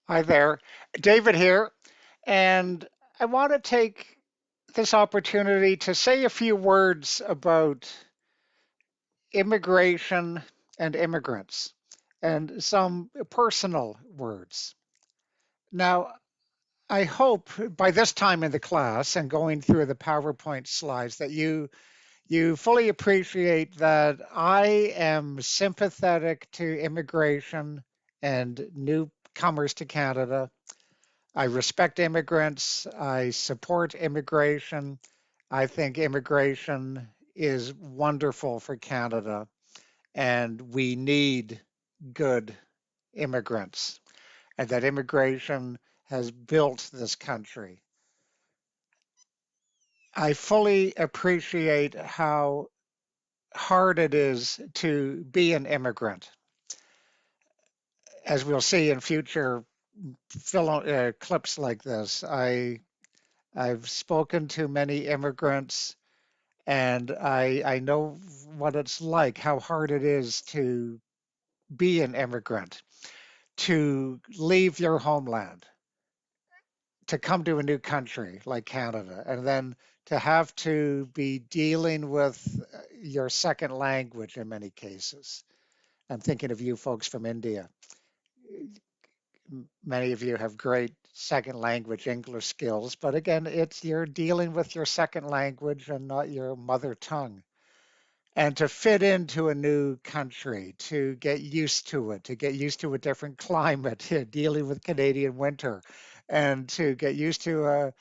Hi there, David here, and I want to take this opportunity to say a few words about immigration and immigrants and some personal words. Now, I hope by this time in the class and going through the PowerPoint slides that you fully appreciate that I am sympathetic to immigration and newcomers to Canada. I respect immigrants. I support immigration. I think immigration is wonderful for Canada, and we need good immigrants, and that immigration has built this country. I fully appreciate how hard it is to be an immigrant. As we'll see in future clips like this, I've spoken to many immigrants and I know what it's like, how hard it is to be an immigrant, to leave your homeland, to come to a new country like Canada, and then to have to be dealing with your second language in many cases. I'm thinking of you folks from India. Many of you have great second language English skills, but again, it's you're dealing with your second language and not your mother tongue. And to fit into a new country, to get used to it, to get used to a different climate, dealing with Canadian winter, and to get used to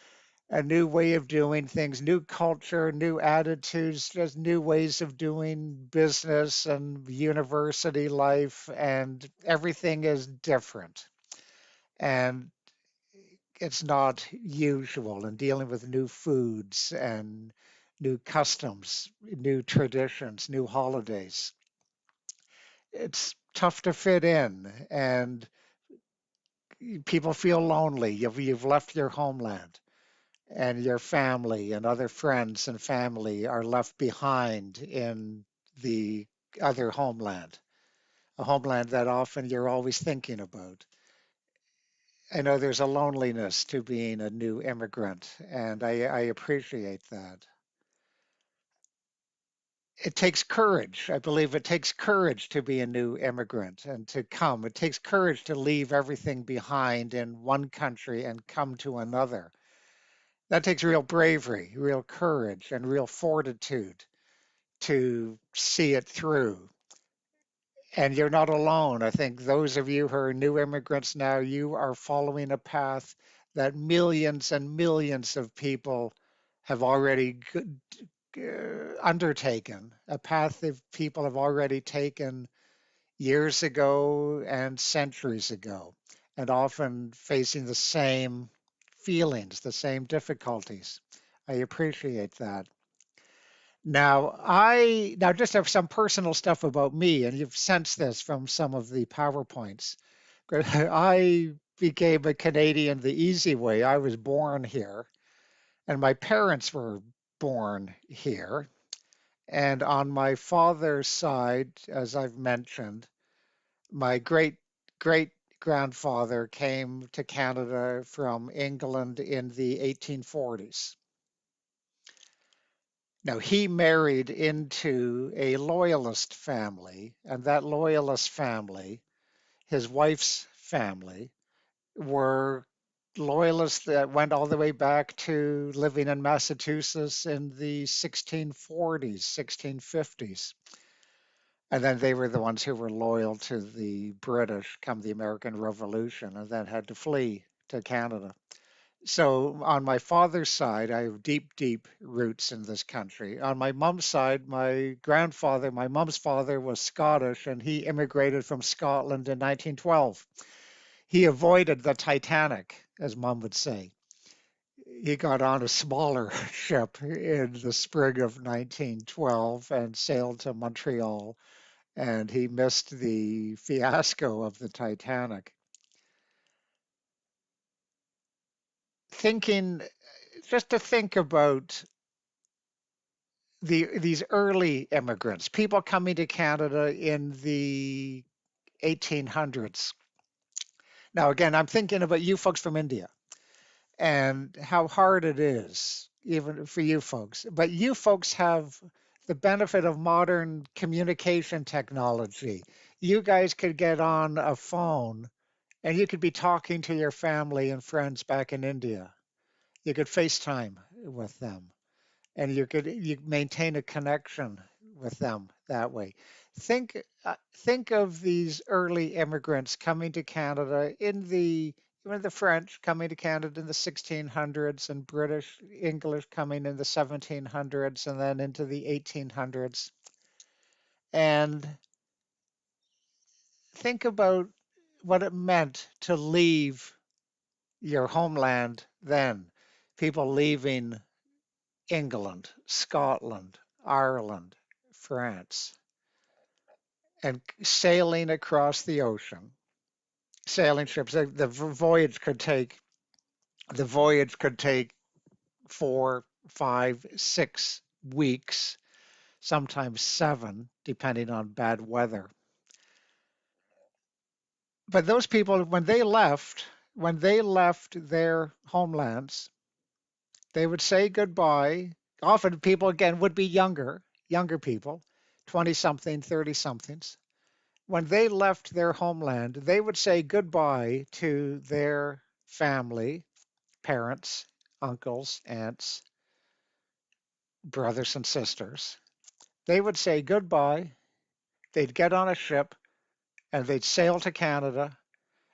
a new way of doing things, new culture, new attitudes, just new ways of doing business and university life, and everything is different. And it's not usual in dealing with new foods and new customs, new traditions, new holidays. It's tough to fit in, and people feel lonely. You've left your homeland, and your family and other friends and family are left behind in the other homeland, a homeland that often you're always thinking about. I know there's a loneliness to being a new immigrant, and I appreciate that. It takes courage. I believe it takes courage to be a new immigrant and to come. It takes courage to leave everything behind in one country and come to another. That takes real bravery, real courage, and real fortitude to see it through. And you're not alone. I think those of you who are new immigrants now, you are following a path that millions and millions of people have already undertaken, a path that people have already taken years ago and centuries ago, and often facing the same feelings, the same difficulties. I appreciate that. Now just have some personal stuff about me, and you've sensed this from some of the PowerPoints. I became a Canadian the easy way. I was born here, and my parents were born here. And on my father's side, as I've mentioned, my great grandfather came to Canada from England in the 1840s. Now, he married into a loyalist family, and that loyalist family, his wife's family, were loyalists that went all the way back to living in Massachusetts in the 1640s, 1650s. And then they were the ones who were loyal to the British come the American Revolution and then had to flee to Canada. So on my father's side, I have deep roots in this country. On my mom's side, my grandfather, my mom's father was Scottish and he immigrated from Scotland in 1912. He avoided the Titanic, as mom would say. He got on a smaller ship in the spring of 1912 and sailed to Montreal, and he missed the fiasco of the Titanic. Thinking, just to think about these early immigrants, people coming to Canada in the 1800s. Now, again, I'm thinking about you folks from India and how hard it is, even for you folks. But you folks have the benefit of modern communication technology. You guys could get on a phone and you could be talking to your family and friends back in India. You could FaceTime with them and you maintain a connection with them that way. Think of these early immigrants coming to Canada in the even the French coming to Canada in the 1600s and British English coming in the 1700s and then into the 1800s. And think about what it meant to leave your homeland then. People leaving England, Scotland, Ireland, France, and sailing across the ocean. Sailing ships. The voyage could take 4, 5, 6 weeks, sometimes 7, depending on bad weather. But those people, when they left their homelands, they would say goodbye. Often people again would be younger people, 20 something, 30 somethings. When they left their homeland, they would say goodbye to their family, parents, uncles, aunts, brothers, and sisters. They would say goodbye. They'd get on a ship and they'd sail to Canada,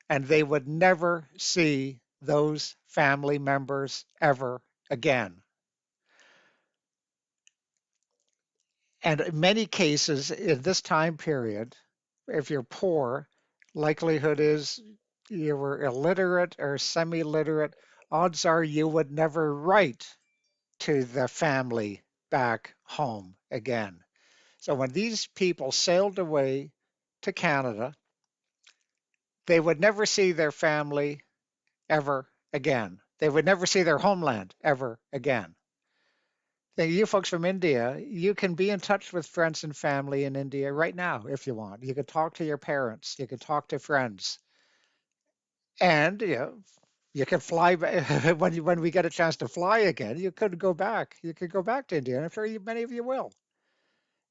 and they would never see those family members ever again. And in many cases, in this time period, if you're poor, likelihood is you were illiterate or semi-literate. Odds are you would never write to the family back home again. So when these people sailed away to Canada, they would never see their family ever again. They would never see their homeland ever again. You folks from India, you can be in touch with friends and family in India right now if you want. You could talk to your parents, you could talk to friends, and you can fly when we get a chance to fly again. You could go back. You could go back to India, and I'm sure many of you will.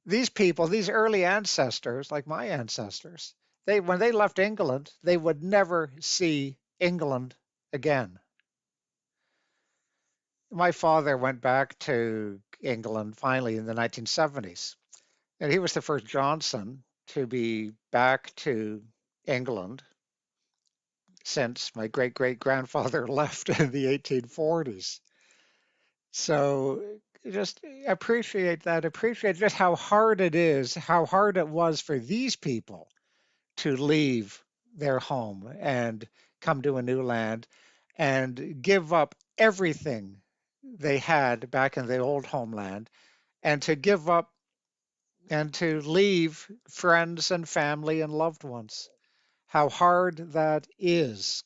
These people, these early ancestors, like my ancestors, they when they left England, they would never see England again. My father went back to England finally in the 1970s, and he was the first Johnson to be back to England since my great great grandfather left in the 1840s. So just appreciate that, appreciate just how hard it is, how hard it was for these people to leave their home and come to a new land and give up everything they had back in the old homeland and to give up and to leave friends and family and loved ones. How hard that is.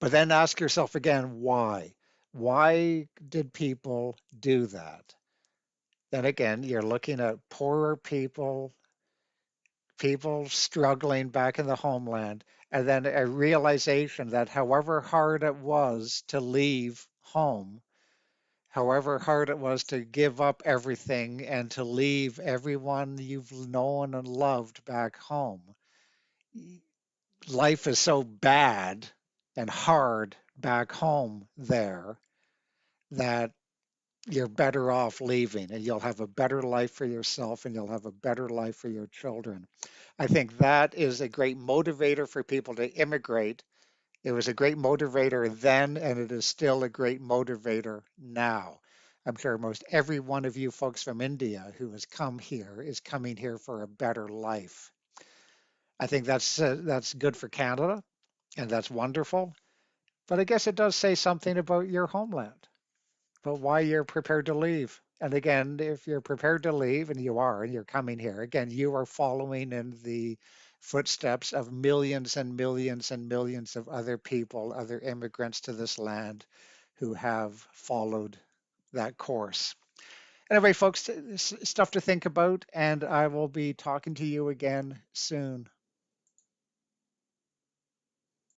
But then ask yourself again, why? Why did people do that? Then again, you're looking at poorer people, people struggling back in the homeland, and then a realization that however hard it was to leave home, however hard it was to give up everything and to leave everyone you've known and loved back home, life is so bad and hard back home there that you're better off leaving and you'll have a better life for yourself and you'll have a better life for your children. I think that is a great motivator for people to immigrate. It was a great motivator then, and it is still a great motivator now. I'm sure most every one of you folks from India who has come here is coming here for a better life. I think that's good for Canada, and that's wonderful. But I guess it does say something about your homeland, about why you're prepared to leave. And again, if you're prepared to leave, and you are, and you're coming here, again, you are following in the footsteps of millions and millions and millions of other people, other immigrants to this land who have followed that course. Anyway, folks, stuff to think about, and I will be talking to you again soon.